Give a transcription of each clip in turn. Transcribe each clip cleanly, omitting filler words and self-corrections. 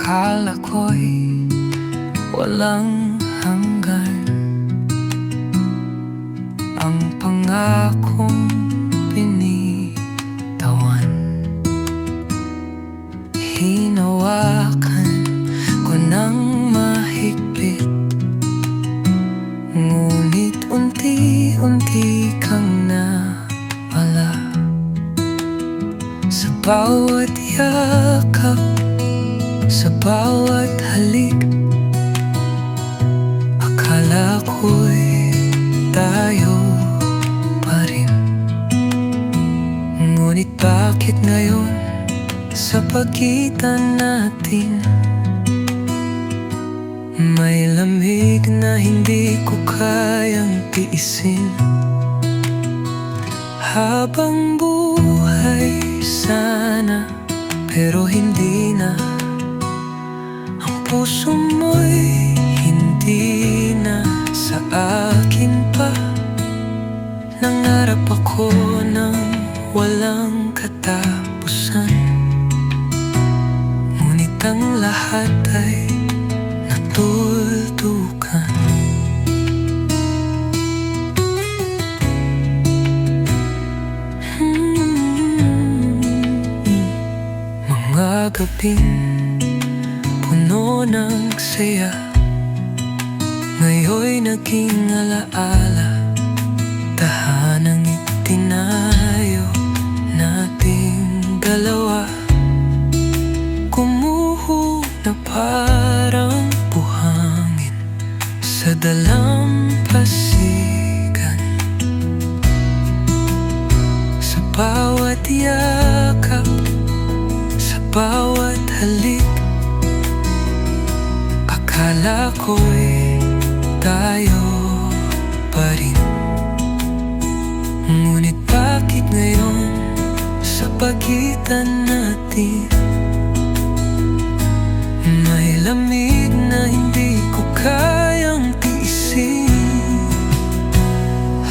Akala ko'y walang hanggan, ang pangakong binitawan. Hinawakan ko ng mahigpit, ngunit unti-unti kang nawala. Sa bawat yakap, sa bawat halik, akala ko'y tayo pa rin. Ngunit bakit ngayon sa pagitan natin may lamig na hindi ko kayang tiisin? Habang buhay sana, pero hindi na. Ang puso mo'y hindi na sa akin pa. Nangarap ako ng walang katapusan, ngunit ang lahat ay natuldukan. Mga gabing puno ng saya, ngayon'y naging alaala. Tahanang itinayo nating dalawa, kumuho na parang buhangin sa dalampasigan. Sa bawat yakap, sa bawat halik, akala ko'y tayo pa rin. Ngunit bakit ngayon sa pagitan natin may lamig na hindi ko kayang tiisin?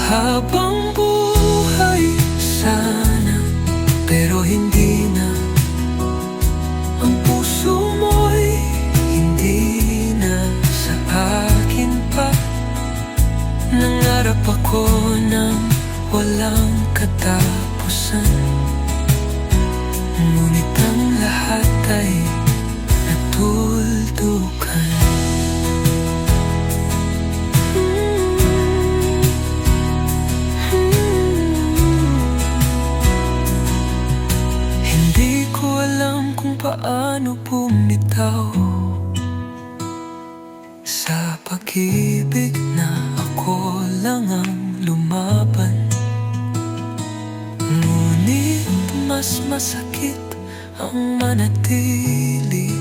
Habang buhay sana, pero hindi na. Ang puso mo'y hindi na sa akin pa. Nangarap ako ng walang katapusan, ngunit ang lahat ay natuldukan. Hindi ko alam kung paano bumitaw sa pag-ibig na ako lang ang lumaban. Ngunit mas masakit ang manatili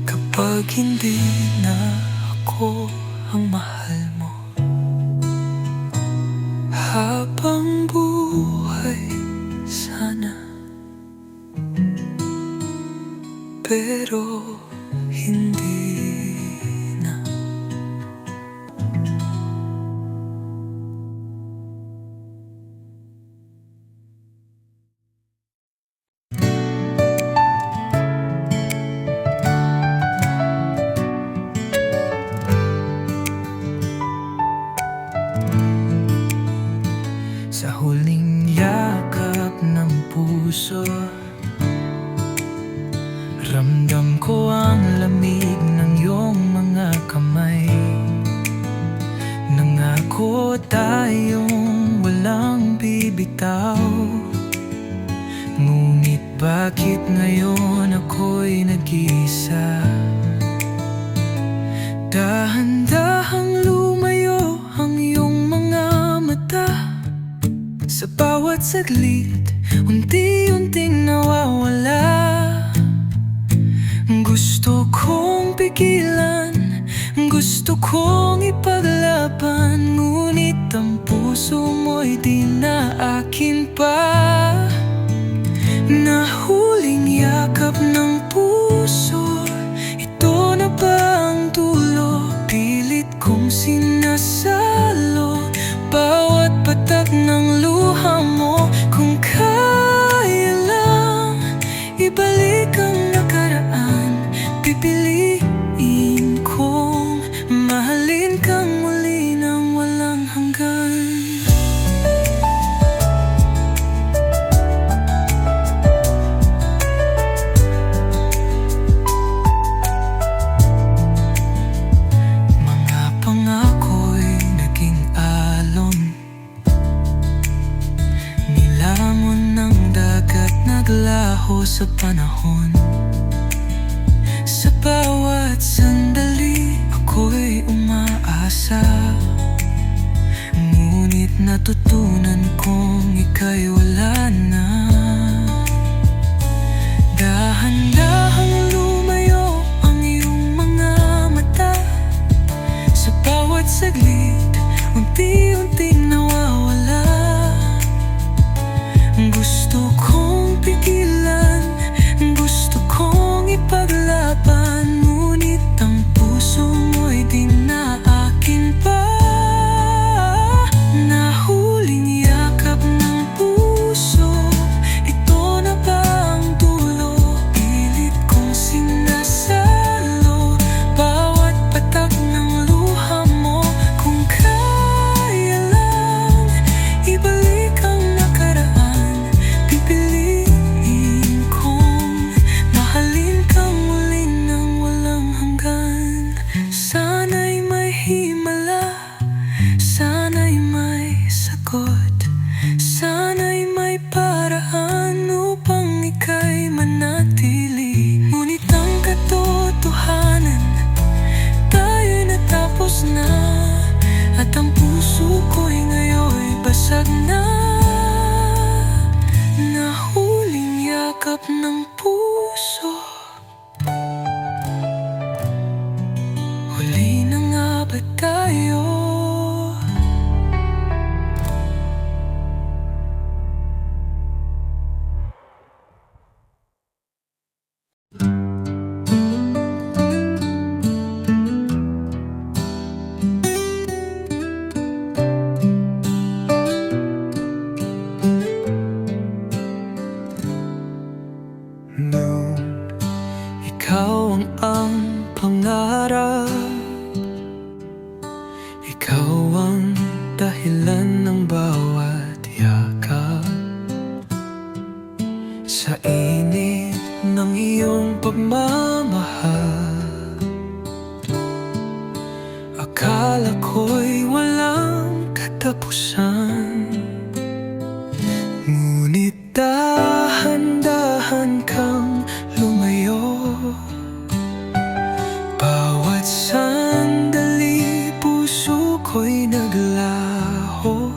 kapag hindi na ako ang mahal mo. Habang buhay sana, pero hindi na. Sa huling yakap ng puso, ramdam ko ang lamig ng iyong mga kamay. Nangako tayong walang bibitaw, ngunit bakit ngayon ako'y nag-iisa? Dahan-dahang lumayo ang iyong mga mata. Sa bawat saglit, unti-unting nawawala. Gusto kong pigilan, gusto kong ipaglaban, ngunit ang puso mo'y di na akin pa. Nahuling yakap ng puso, ito na ba ang dulo? Pilit kong sinasalo bawat patak ng luha mo. Kung kaya lang ibalik ang nakaraan, sa panahon. Sa bawat sandali ako'y umaasa, ngunit natutunan kong ika'y wala na. Dahan-dahang lumayo ang iyong mga mata. Sa bawat saglit, unti-unting nawawala. Gusto kong pigilan, gusto kong ipaglaban, ngunit ang puso mo'y di na akin pa. Nahuling yakap ng puso, ito na ba ang dulo? Pilit kong sinasalo bawat patak ng luha mo. Kung kaya lang ibalik ang nakaraan, pipiliin kong mahalin kang muli nang walang hanggan. Sana'y may himala, sana'y may sagot, sana'y may paraan upang ika'y manatili. Ngunit ang katotohanan, tayo'y natapos na, at ang puso ko'y ngayon'y basag na. Nahuling yakap ng puso, huli na nga ba tayo? Nung ikaw ang pangarap, ikaw ang dahilan ng bawat yakap. Sa init ng iyong pagmamahal, akala ko'y walang katapusan. Ngunit dahan-dahan kang lumayo, bawat sandali puso ko'y naglaho.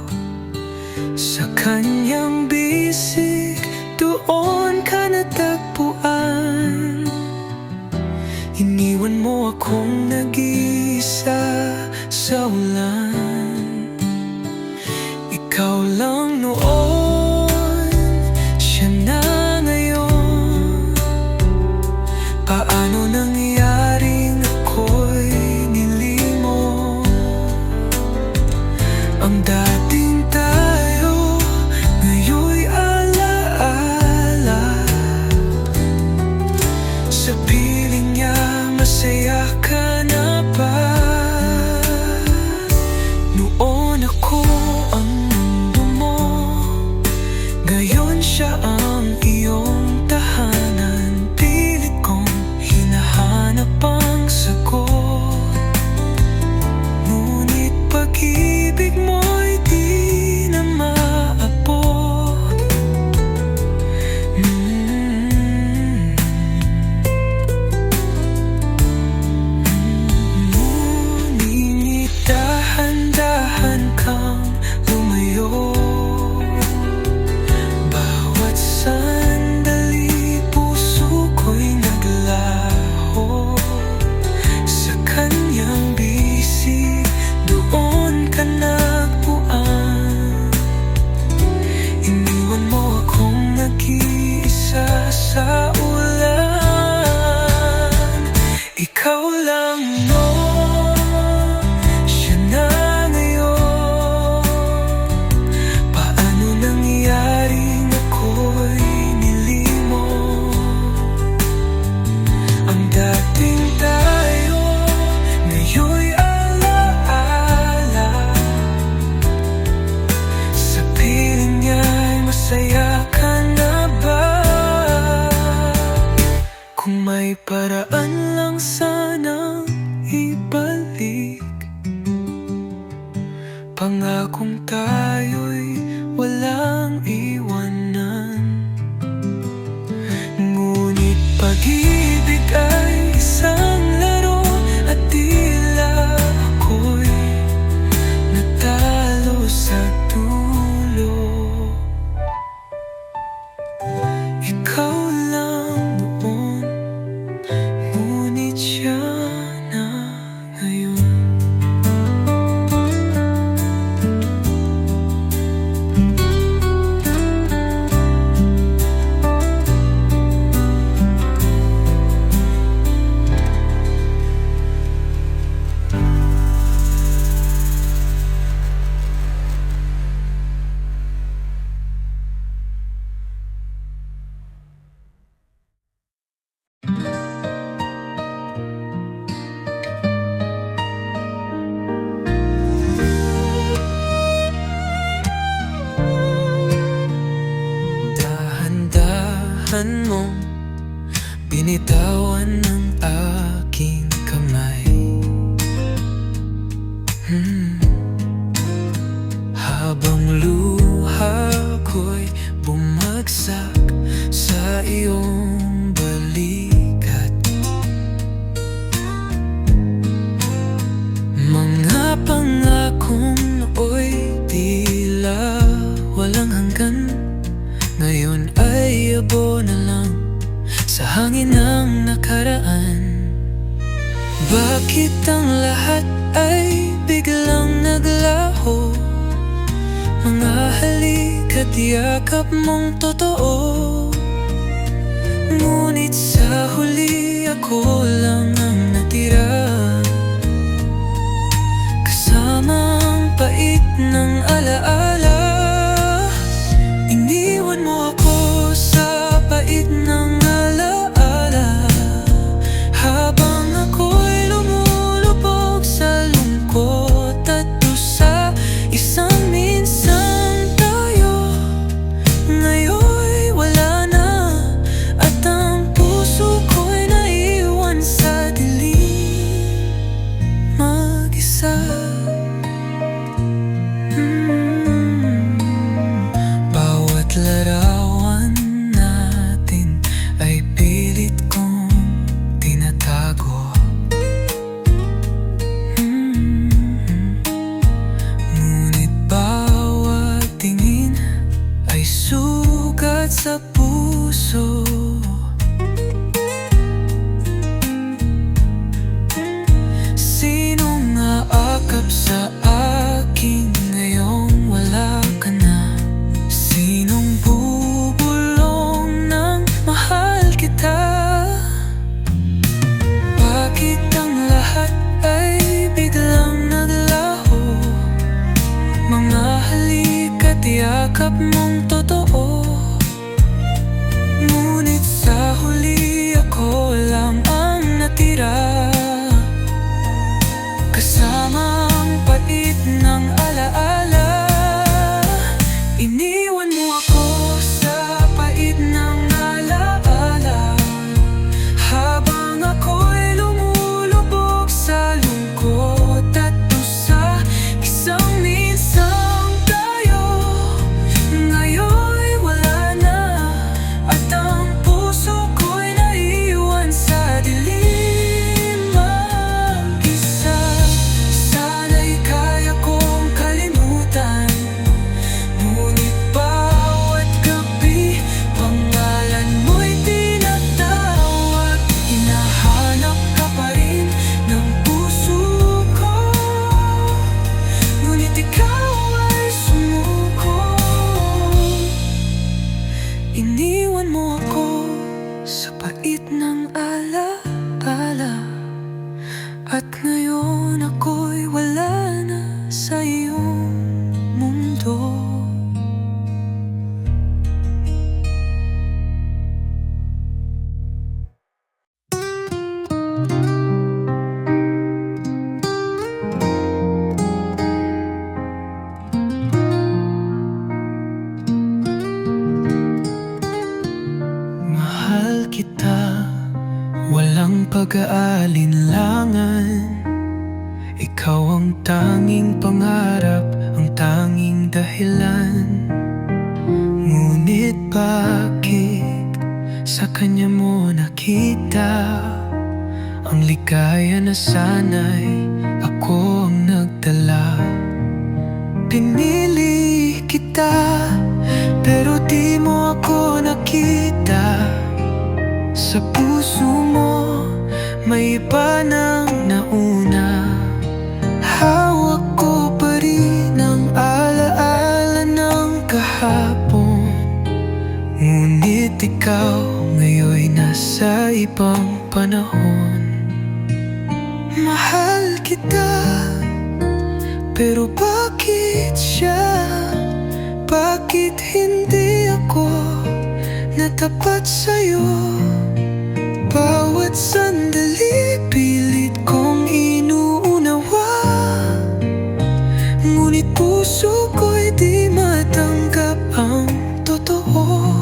Sa kanyang bisig, doon ka natagpuan. Iniwan mo akong nag-iisa sa ulan. Ikaw lang noon, siya na ngayon. Paano nangyaring ako'y nilimo? Ang dating tayo, ngayon'y alaala. Sa piling niya, masaya ka na ba? Noon ako ang mundo mo, ngayon siya ang iyong tahanan. Pilit kong hinahanap ang sagot, ngunit pag-ibig mo'y di na maabot. Ngunit dahan-dahan kang lumayo, bawat sandali puso ko'y naglaho. Sa kanyang bisig, doon ka nagpuan. Iniwan mo akong nag-iisa sa ulan. Ikaw lang noon, siya na ngayon. Paano nangyaring ako'y nilimo? Ang dating tayo, ngayon'y alaala. Sa piling niya'y masaya ka na ba? Kung may paraan lang sanang ibalik, pangakong tayo'y walang iwanan. binitawan ng aking kamay. Habang luha ko'y bumagsak sa iyong balikat, mga pangakong nooy tila walang hanggan, ngayon ay yabo na lang sa hangin ng nakaraan. Bakit ang lahat ay biglang naglaho? Mga halik at yakap mong totoo, ngunit sa huli ako lang ang natira, kasama ang pait ng alaala. Iniwan mo ako sa pait ng alaala, habang ako'y lumulubog sa lungkot at dusa. Isang minsang tayo, ngayon'y wala na, at ang puso ko'y naiwan sa dilim, mag-isa. Bawat larawan natin ay pilit kong tinatago, ngunit bawat tingin ay sugat sa puso. Sinong aakap sa akin ngayong wala ka na? Sinong bubulong ng mahal kita? Bakit ang lahat ay biglang naglaho? Mga halik at yakap mong totoo, ngunit sa huli ako lang ang natira, kasama ang pait ng alaala. Iniwan mo ako sa pait ng alaala, habang ako'y lumulubog sa lungkot at dusa. Isang minsang tayo, ngayon'y wala na, at ang puso ko'y naiwan sa dilim, mag-isa. Sana'y kaya kong kalimutan, ngunit bawat gabi pangalan mo'y tinatawag. Hinahanap ka pa rin ng puso ko, ngunit ikaw ay sumuko. Iniwan mo ako sa pait ng alaala, at ngayon ako'y wala na sa iyong mundo. Mahal kita, walang pag-aalinlangan. Ikaw ang tanging pangarap, ang tanging dahilan. Ngunit bakit sa kanya mo nakita ang ligaya na sana'y ako ang nagdala? Pinili kita, pero di mo ako nakita. Sa puso mo may iba nang nauna. Hawak ko pa rin ang alaala ng kahapon, ngunit ikaw ngayon'y nasa ibang panahon. Mahal kita, pero bakit siya? Bakit hindi ako natapat sa'yo? Bawat sandali pilit kong inuunawa, ngunit puso ko'y di matanggap ang totoo.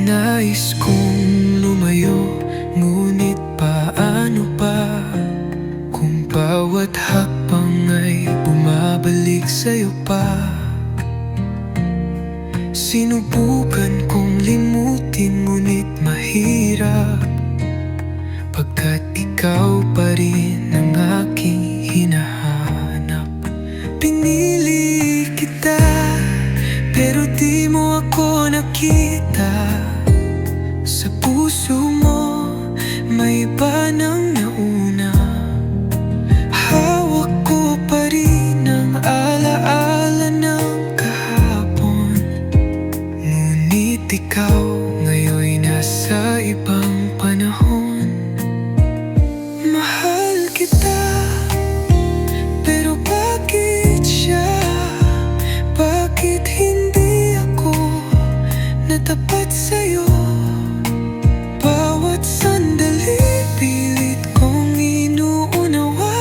Nais kong lumayo sa'yo pa. Sinubukan kong limutin ngunit mahirap, pagkat ikaw pa rin ang aking hinahanap. Pinili kita, pero di mo ako nakita. Sa puso mo, may iba nang nauna. Hawak ko pa rin ang alaala ng kahapon, ngunit ikaw ngayon'y nasa ibang panahon. Mahal kita, pero bakit siya? Bakit hindi ako natapat sa'yo? Bawat sandali pilit kong inuunawa,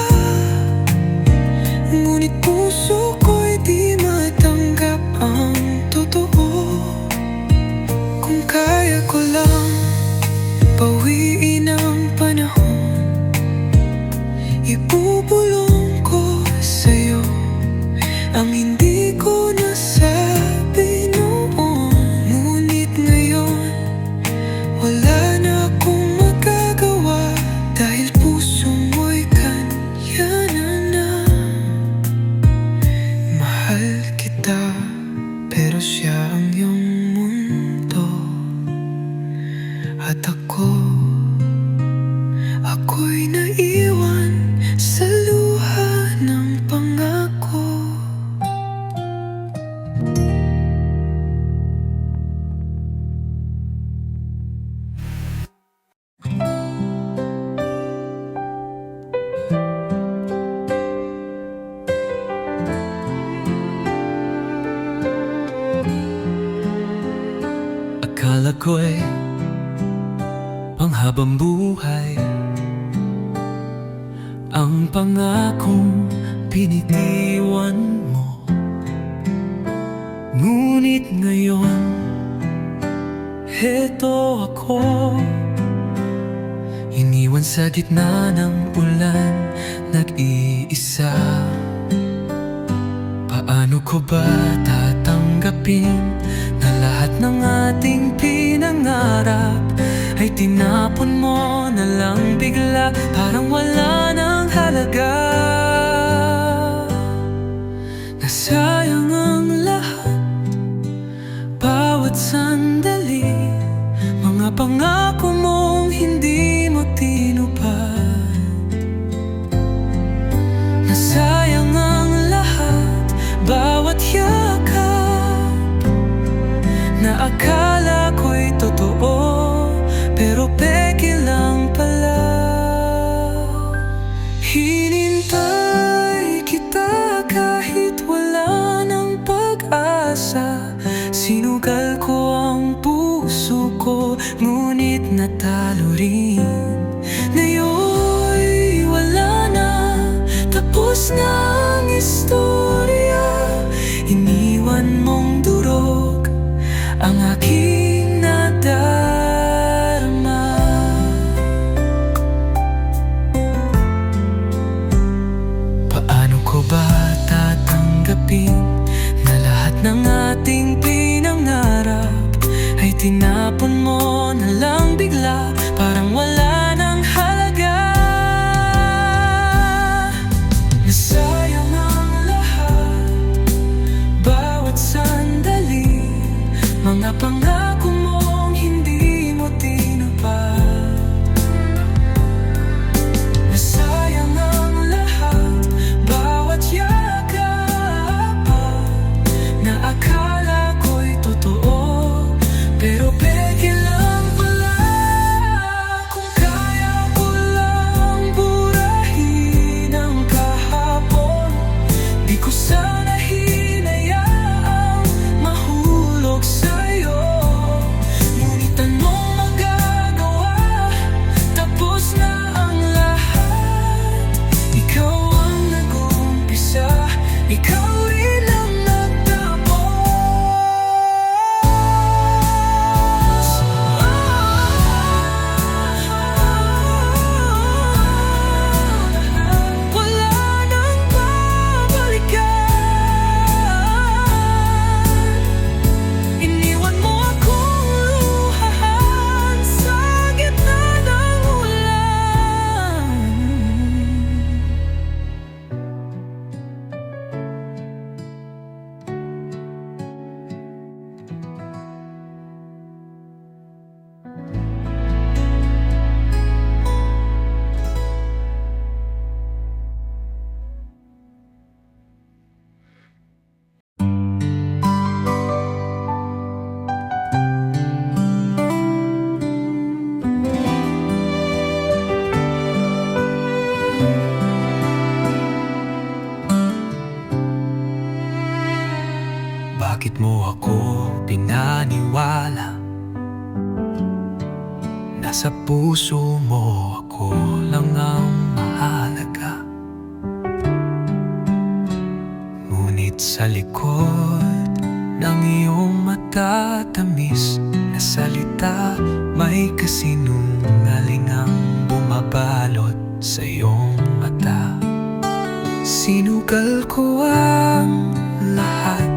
ngunit puso ko'y di matanggap ang totoo. Kung kaya ko lang bawiin ang panahon, ibubulong ko sa'yo ang hindi ko nasabi noon. Ngunit ngayon, wala na akong magagawa, dahil puso mo'y kanya na. Mahal kita, pero siya ang iyong mundo. At ako'y naiwan sa luha ng pangako. Akala ko'y panghabang buhay ang pangakong pinitiwan mo. Ngunit ngayon, heto ako, iniwan sa gitna ng ulan, nag-iisa. Paano ko ba tatanggapin na lahat ng ating pinangarap ay tinapon mo na lang bigla, parang wala nang halaga? Nasayang ang lahat, bawat sandali, mga pangako mong hindi mo tinupad. Nasayang ang lahat, bawat yakap na akala ko'y totoo, pero peke lang pala. Hinintay kita kahit wala ng pag-asa. Sinugal ko ang puso ko, ngunit natalo rin. Ngayon'y wala na, tapos na ang istorya. Iniwan mong durog ang aking nadarama. Paano ko ba tatanggapin na lahat ng ating pinangarap ay tinapon mo na lang bigla, Bakit mo ako pinaniwala? Nasa puso mo ako lang ang mahalaga. Ngunit sa likod ng iyong matatamis na salita, may kasinungaling ang bumabalot sa iyong mata. Sinugal ko ang lahat,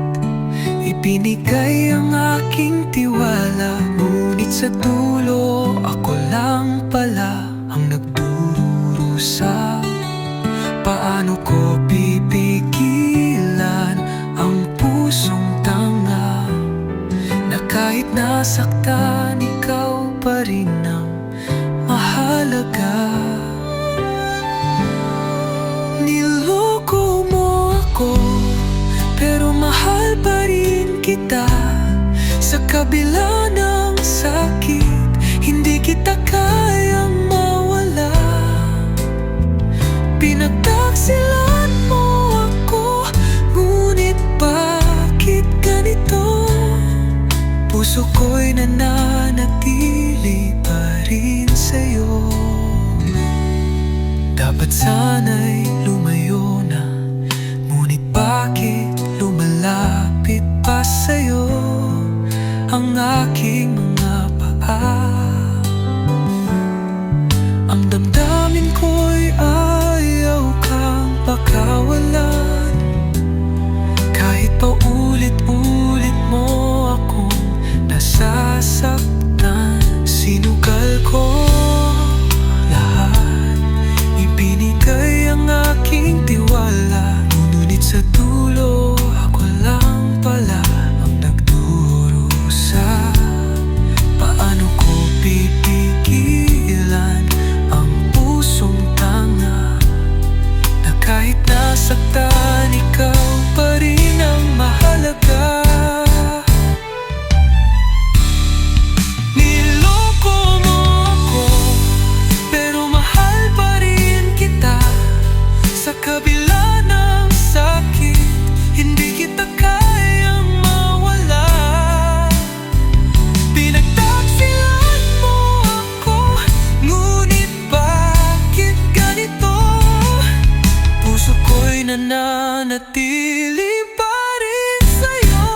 ibinigay ang aking tiwala, ngunit sa dulo ako lang pala ang nagdurusa. Paano ko pipigilan ang pusong tanga na kahit nasaktan, ikaw pa rin ang mahalaga? Niloko mo ako, pero mahal pa rin kita. Sa kabila ng sakit, hindi kita kayang mawala. Pinagtaksilan mo ako, ngunit bakit ganito? Puso ko'y nananatili pa rin sa'yo. Dapat sana'y lumayo na, ngunit bakit lumalapit pa sa'yo ang aking mga paa? Ang damdamin ko'y ayaw kang pakawalan, kahit pa ulit-ulit mo akong nasasaktan. Sinugal ko lahat, ibinigay ang aking tiwala, ngunit sa dulo ako lang pala ang nagdurusa. Paano ko pipigilan ang pusong tanga na kahit nasaktan, ikaw pa rin ang mahalaga? Niloko mo ako, pero mahal pa rin kita. Sa kabila ng sakit, hindi kita kayang mawala. Pinagtaksilan mo ako, ngunit bakit ganito? Puso ko'y nananatili pa rin sa'yo.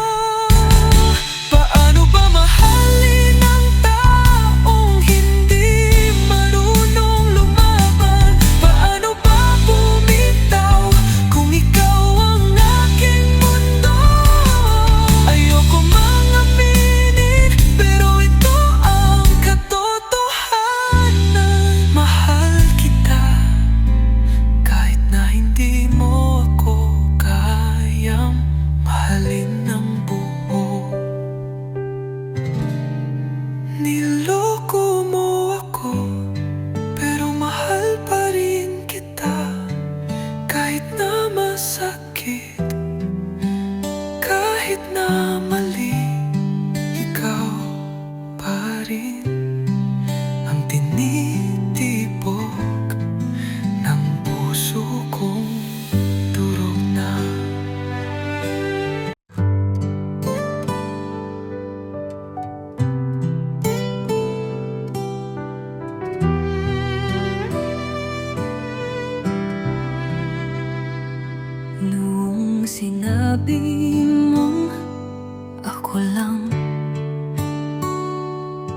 Paano ba mahalin ang taong hindi marunong lumaban? Paano ba bumitaw kung ikaw ang aking mundo? Ayoko mang aminin, pero ito ang katotohanan. Mahal kita, kahit na hindi mo ako kayang mahalin ng buo. Niloko mo ako, pero mahal pa rin kita. Kahit na masakit, kahit na mali, ikaw pa rin ang tinitibok ng puso kong durog na. Noong sinabi mong ako lang,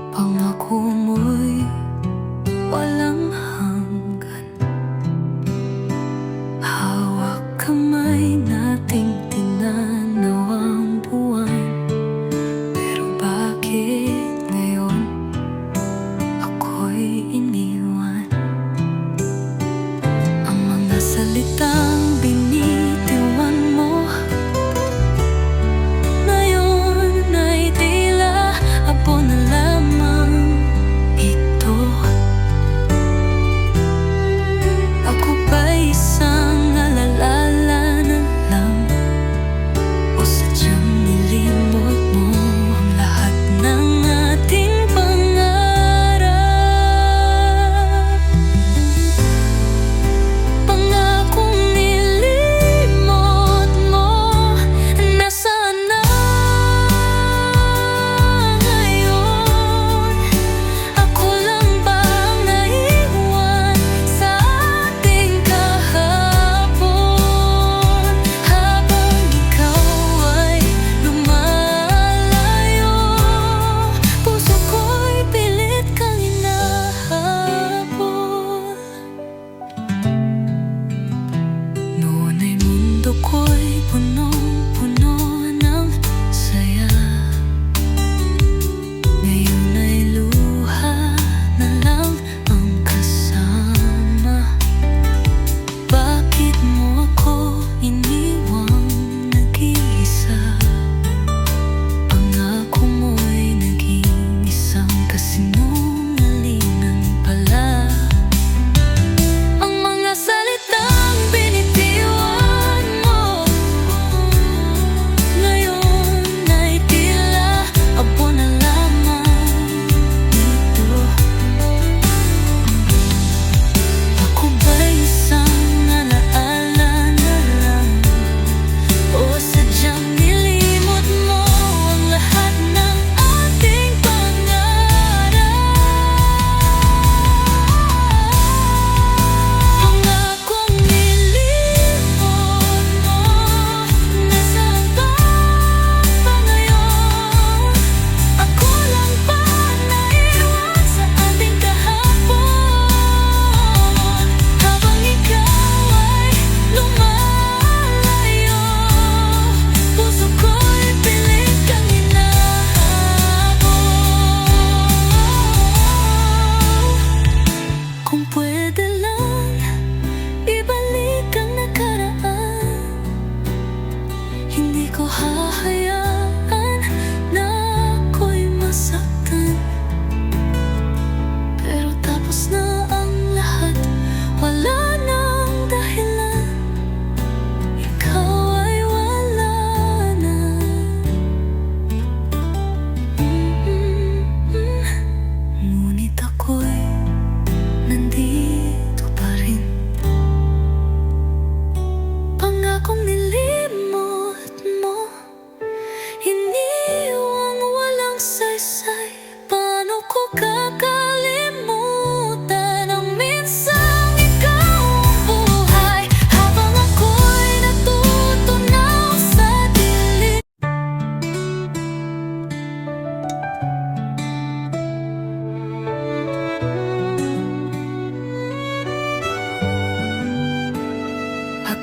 pangako mo'y walang hanggan. Hawak kamay nating tinanaw ang buwan, pero bakit ngayon ako'y iniwan? Ang mga salitang binitiwan mo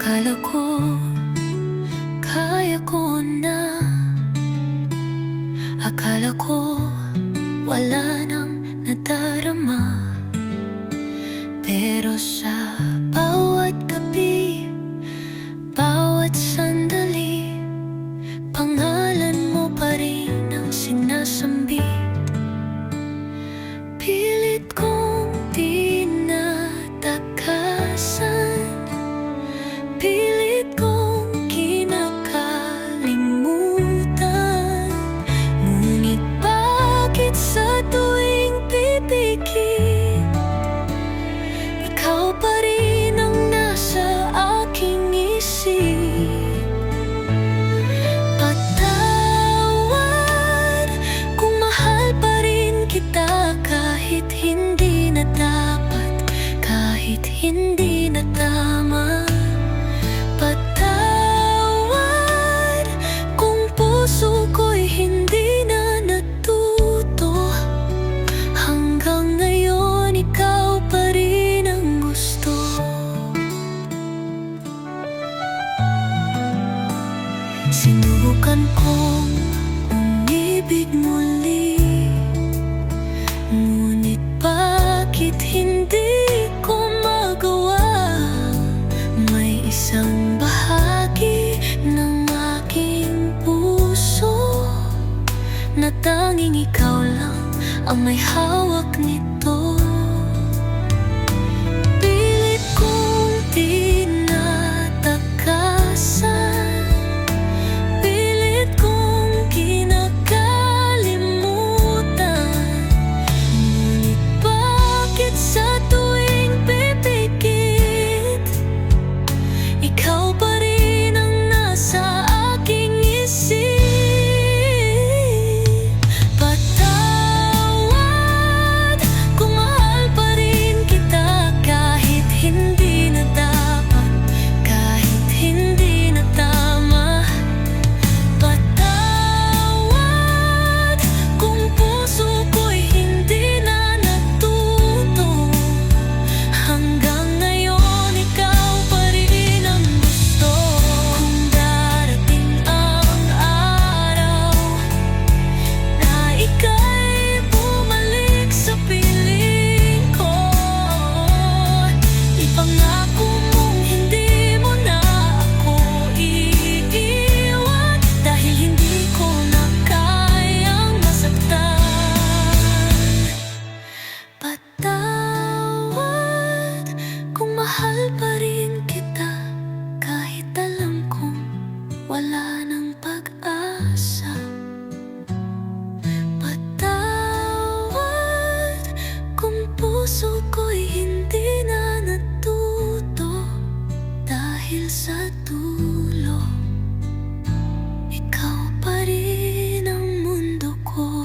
Akala ko kaya ko na, akala ko wala nang nadarama. Pero sa bawat gabi, bawat sandali, pangalan mo pa rin ang sinasambi. Pilit kong di natakasan, pilit kong kinakalimutan. Ngunit bakit sa tuwing pipikit, ikaw pa rin ang nasa aking isip? Patawad kung mahal pa rin kita kahit hindi na dapat, kahit hindi na tama. Patawad kung puso ko'y hindi na natuto. Hanggang ngayon ikaw pa rin ang gusto. Sinubukan kong umibig muli, ngunit bakit hindi ko magawa? May isang bahagi ng aking puso na tanging ikaw lang ang may hawak nito. Pilit kong di natakasan, pilit kong kinakalimutan. Ngunit bakit sa tuwing pipikit, ikaw pa rin ang nasa aking isip? Patawad kung mahal pa rin kita kahit hindi na dapat, kahit hindi na tama. Patawad kung puso ko'y hindi na natuto. Hanggang ngayon ikaw pa rin ang gusto. Kung darating ang araw na ika'y bumalik sa piling ko, ipangako mong hindi mo na ako iiwan, dahil hindi ko na kayang masaktan. Patawad kung mahal pa rin kita kahit alam kong wala nang pag-asa. Patawad kung puso ko'y hindi na natuto. Dahil sa dulo, ikaw pa rin ang mundo ko.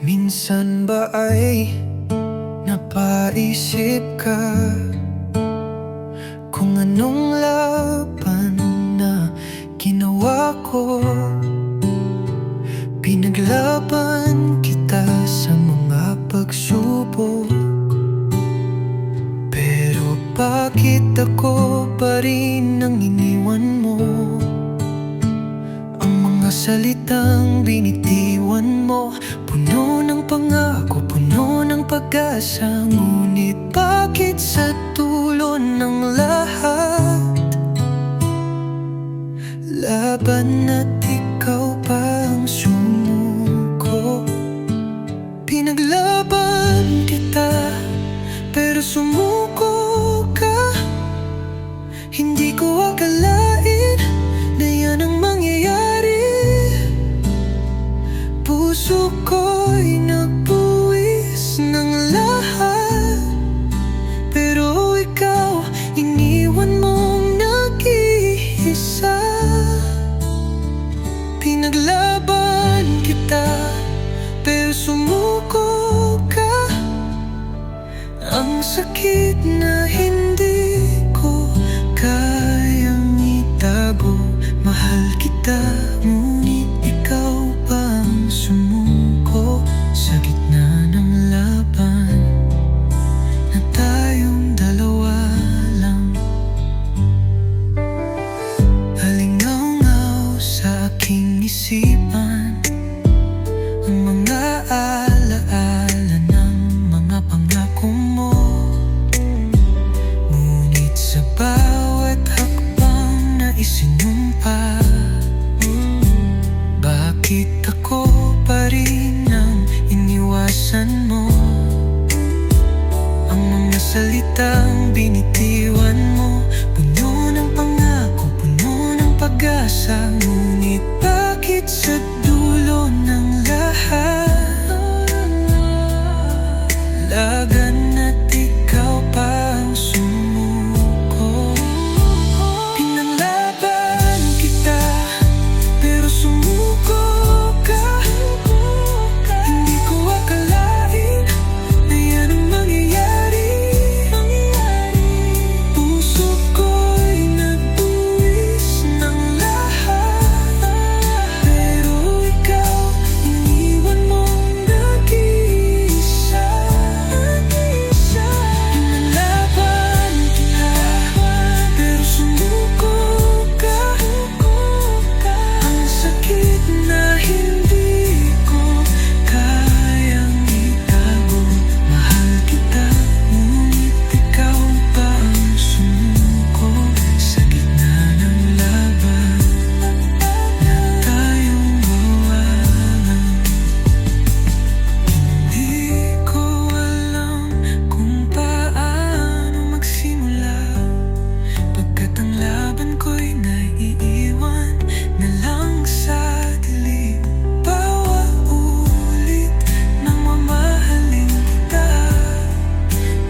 Minsan ba ay napaisip ka kung anong laban na ginawa ko? Pinaglaban kita sa mga pagsubok, pero bakit ako pa rin ang iniwan mo? Ang mga salitang binitiwan mo, puno ng pangako, puno ng pag-asa. Ngunit bakit sa dulo ng lahat, laban at ikaw pa ang sumuko? Pinaglaban kita, pero sumuko ka. Hindi ko akalain na yan ang mangyayari. Puso ko'y nagbuwis ng lahat, pero ikaw iniwan mong nag-iisa. Pinaglaban kita, pero sumuko ka. Ang sakit na hindi ko kayang itago. Mahal kita, ngunit ikaw pa ang sumuko sa gitna ng laban na tayong dalawa lang. Halingaw-ngaw sa aking isipan ang mga alaala ng mga pangako mo. Ngunit sa bawat hakbang na isinumpa, bakit ako pa rin ang iniwasan mo? Ang mga salitang binitiwan mo, puno ng pangako, puno ng pag-asa. Ngunit bakit sa dulo ng lahat, lagan at ikaw pa ang sumuko? Pinanlaban kita, pero sumuko ka. Hindi ko akalain na yan ang mangyayari. Puso ko'y nagbuwis ng lahat, pero ikaw iniwan mong nag-iisa. Pinanlaban kita, pero sumuko ka. Ang sakit na hindi ko kayang itago. Mahal kita, ngunit ikaw pa ang sumuko sa gitna ng laban na tayong gawalan. Hindi ko alam kung paano magsimula, pagkat ang laban ko'y naiiwan na lang sa dilim. Bawat ulit na mamahalin kita,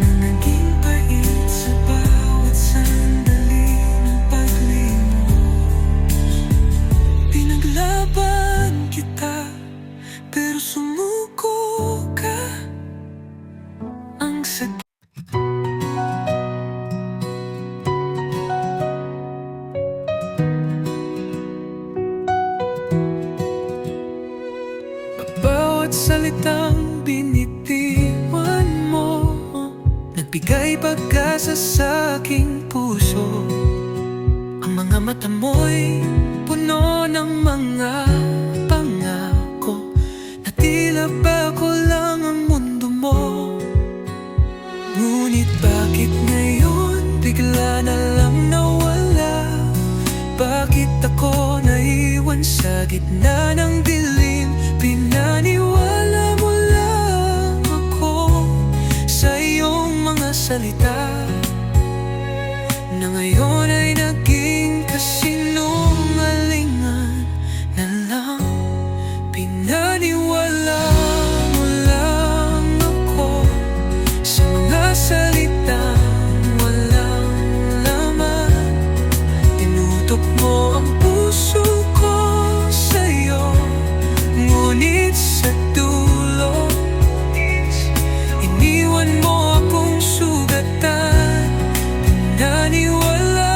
na naging pait sa bawat sandali ng paglimos. Pinaglaban kita, pero sumuko ka. Ang sakit. Bawat salitang binitiwan mo, nagbigay pag-asa sa aking puso. Ang mga mata mo'y puno ng mga pangako, na tila bago lang ang mundo mo. Ngunit bakit ngayon bigla na lang nawala? Bakit ako naiwan sa gitna ng dilim? Pinaniwala mo lang ako sa iyong mga salita, na ngayon ay naging kasinungalingan na lang. Pinaniwala mo lang ako sa mga salitang walang laman. Tinutok mo ang puso ko sa'yo, ngunit sa dulo iniwan mo akong sugatan. Pinaniwala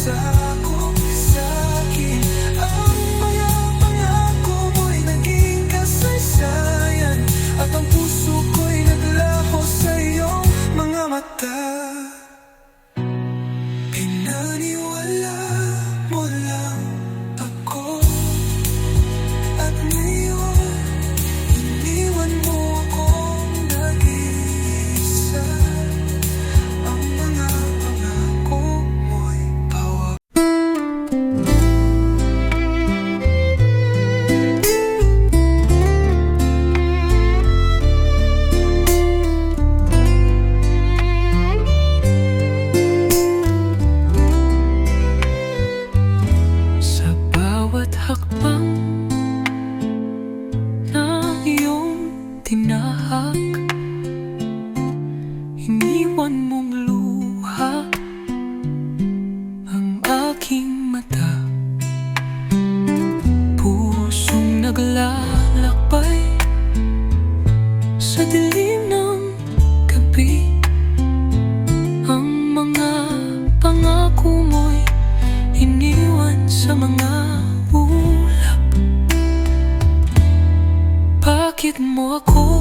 pag-asa ko sa'kin. Ang mga pangako mo'y naging kasaysayan, at ang puso ko'y naglaho sa iyong mga mata. Pinaniwala mo lang ako, at ngayon iniwan mo akong nag-iisa. Ang mga pangako mo'y tawag. Sa bawat hakbang na iyong tinahak, iniwan mong luha ang aking mata. Pusong naglalakbay sa dilim ng gabi. Ang mga pangako mo'y iniwan sa mga ulap. Bakit mo ako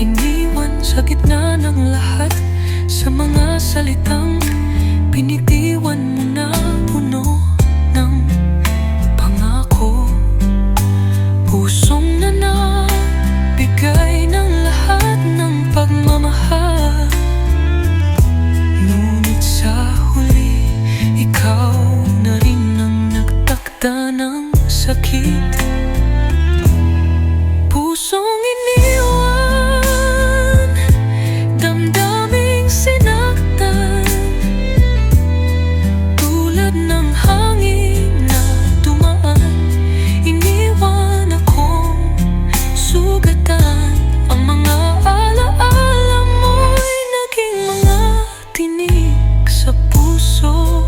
iniwan sa gitna ng lahat? Sa mga salitang binitiwan mo na puno ng pangako. Pusong nanabigay ng lahat ng pagmamahal. Ngunit sa huli, ikaw na rin ang nagtakda ng sakit. Pusong iniwan, damdaming sinaktan, tulad ng hangin na dumaan. Iniwan akong sugatan. Ang mga alaala mo'y naging mga tinig sa puso.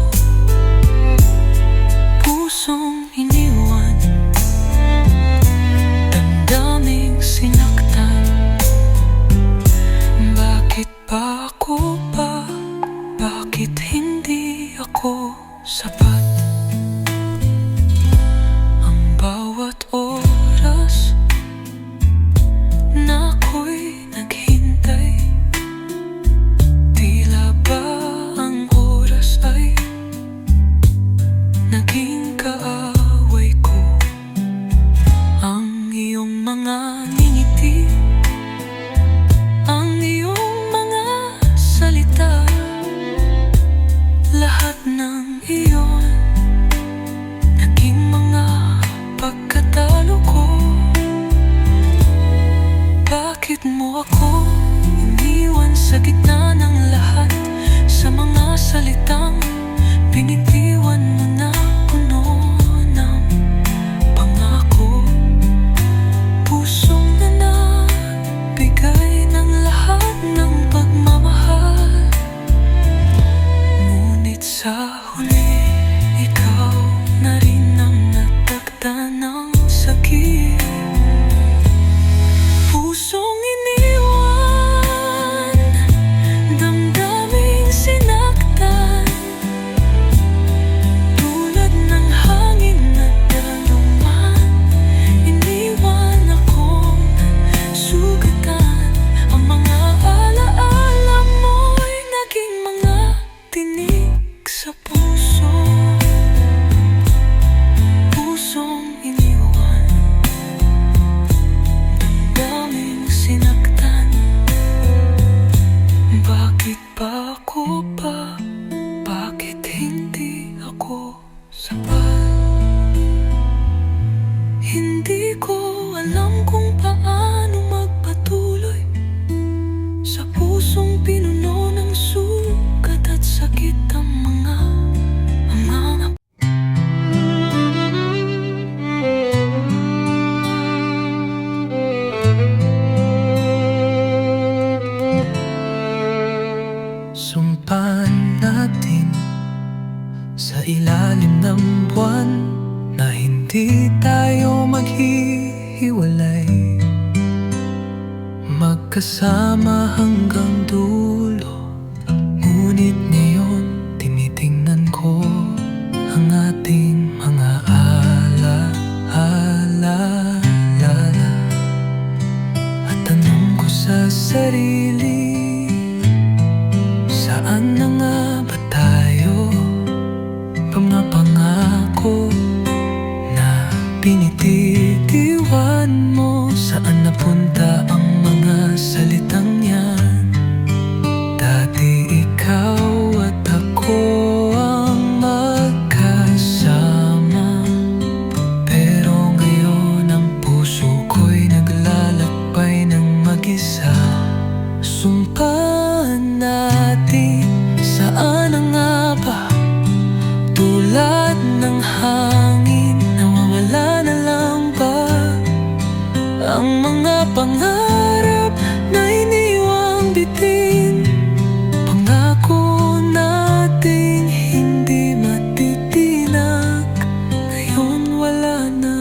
Pusong iniwan, damdaming sinaktan. Bakit ba ako pa? Bakit hindi ako sapat? Ang bawat oras na ako'y naghintay, tila ba ang oras ay naging kaaway ko. Ang iyong mga ngingiti, ang iyong mga salita, lahat ng iyon naging mga pagkatalo ko. Bakit mo ako iniwan sa gitna ng lahat? Sa mga salitang binitiwan mo na puno ng pangako. Pusong nanabigay ng lahat ng pagmamahal. Ngunit sa huli, ikaw na rin ang nagtakda ng sakit. Pusong iniwan, damdaming sinaktan, tulad ng hangin na daluman. Iniwan akong sugatan. Ang mga alaala mo'y naging mga tinig sa puso. Pusong iniwan, damdaming sinaktan. Bakit ba ako pa? Bakit hindi ako sapat? Hindi ko alam kung paano magpatuloy sa pusong pinuno ng sugat at sakit. Ang mga sumpan natin sa ilalim ng buwan na hindi tayo maghihiwalay, magkasama hanggang dulo. Ngunit ngayon tinitingnan ko Tulad ng hangin, nawawala na lang ba ang mga pangarap na iniwang bitin? Pangako nating hindi matitinag, ngayon wala na.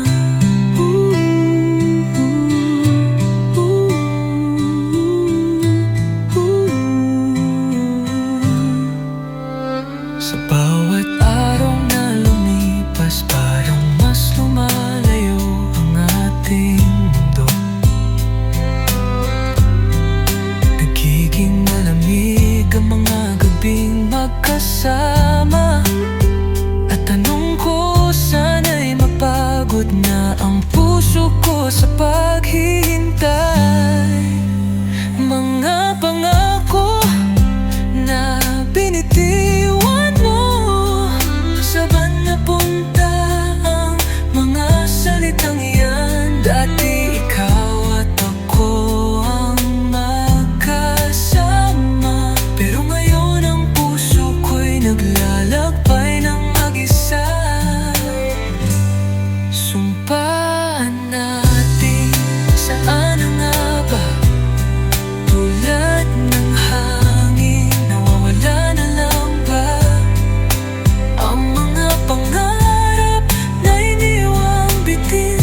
Sa bawat araw na lumipas, parang mas lumalayo ang ating mundo. Nagiging malamig ang mga gabing magkasama. At tanong ko, sana'y mapagod na ang puso ko sa paghihintay. Mga pangako na binitiwan mo, saan napunta ang mga salitang yan? Dati ikaw at ako ang magkasama, pero ngayon ang puso ko'y naglalakbay ng mag-isa. Sumpaan natin, saan na nga ba? Tulad ng hangin, nawawala na lang ba ang mga pangarap na iniwang bitin?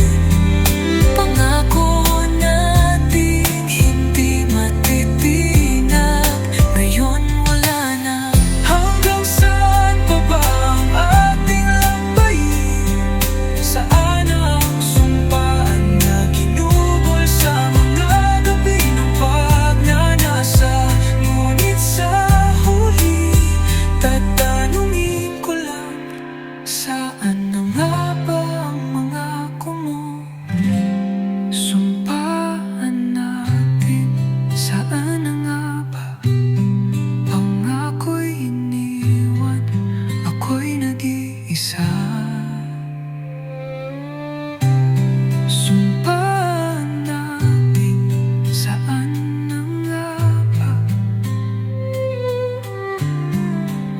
Pangako nating hindi matitinag, ngayon wala na. Hanggang saan pa ba ang ating lambayin? Saan ang sumpaan na ginugol sa mga gabi ng pagnanasa? Ngunit sa huli, tatanungin ko lang, saan na nga ba ang mangako mo? Sumpaan natin, saan na nga ba? Pangako'y iniwan, ako'y nag-iisa. Sumpaan natin, saan na nga ba?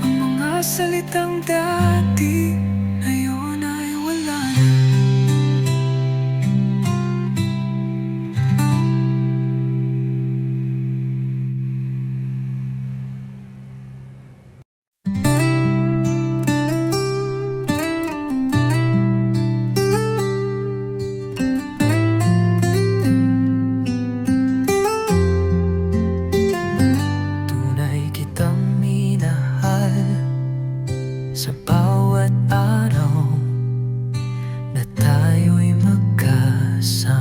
Ang mga salitang dati, ngayon ay wala na. Tunay kitang minahal sa bawat araw na tayo'y magkasama.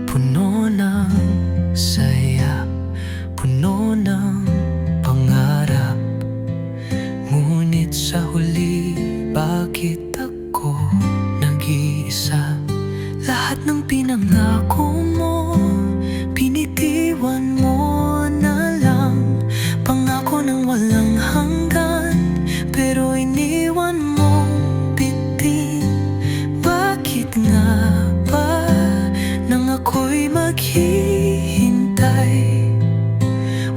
Puno ng saya, puno ng pangarap. Ngunit sa huli, bakit ako nag-iisa? Lahat ng pinangako mo, binitiwan mo na lang. Pangako ng walang hanggan, pero iniwan mong bitin. Bakit nga ba nang ako'y maghihintay?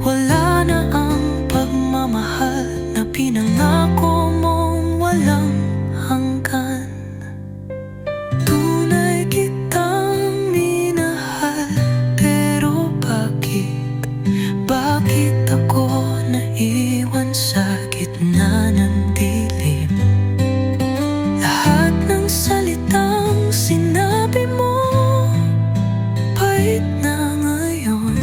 Wala na ang pagmamahal na pinangako mong walang hanggan. Tunay kitang minahal, pero bakit ako naiwan sa gitna ng dilim? Lahat ng salitang sinabi mo, pahit na ngayon.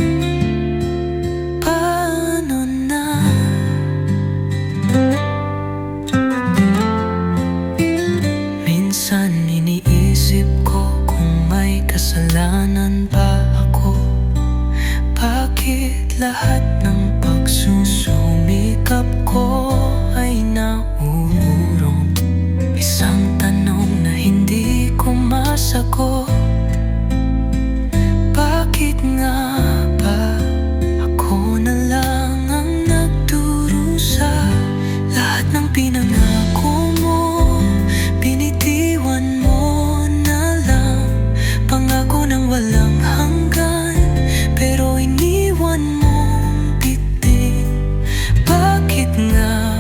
Paano na? Minsan iniisip ko kung may kasalanan ba ako. Bakit lahat ng pagsusumikap ko ay naurong? Isang tanong na hindi ko masagot. Bakit nga ba ako na lang ang nagdurusa? Lahat ng pinangako mo, binitiwan mo na lang. Pangako ng walang hanggan, pero iniwan mong bitin. Bakit nga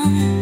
lang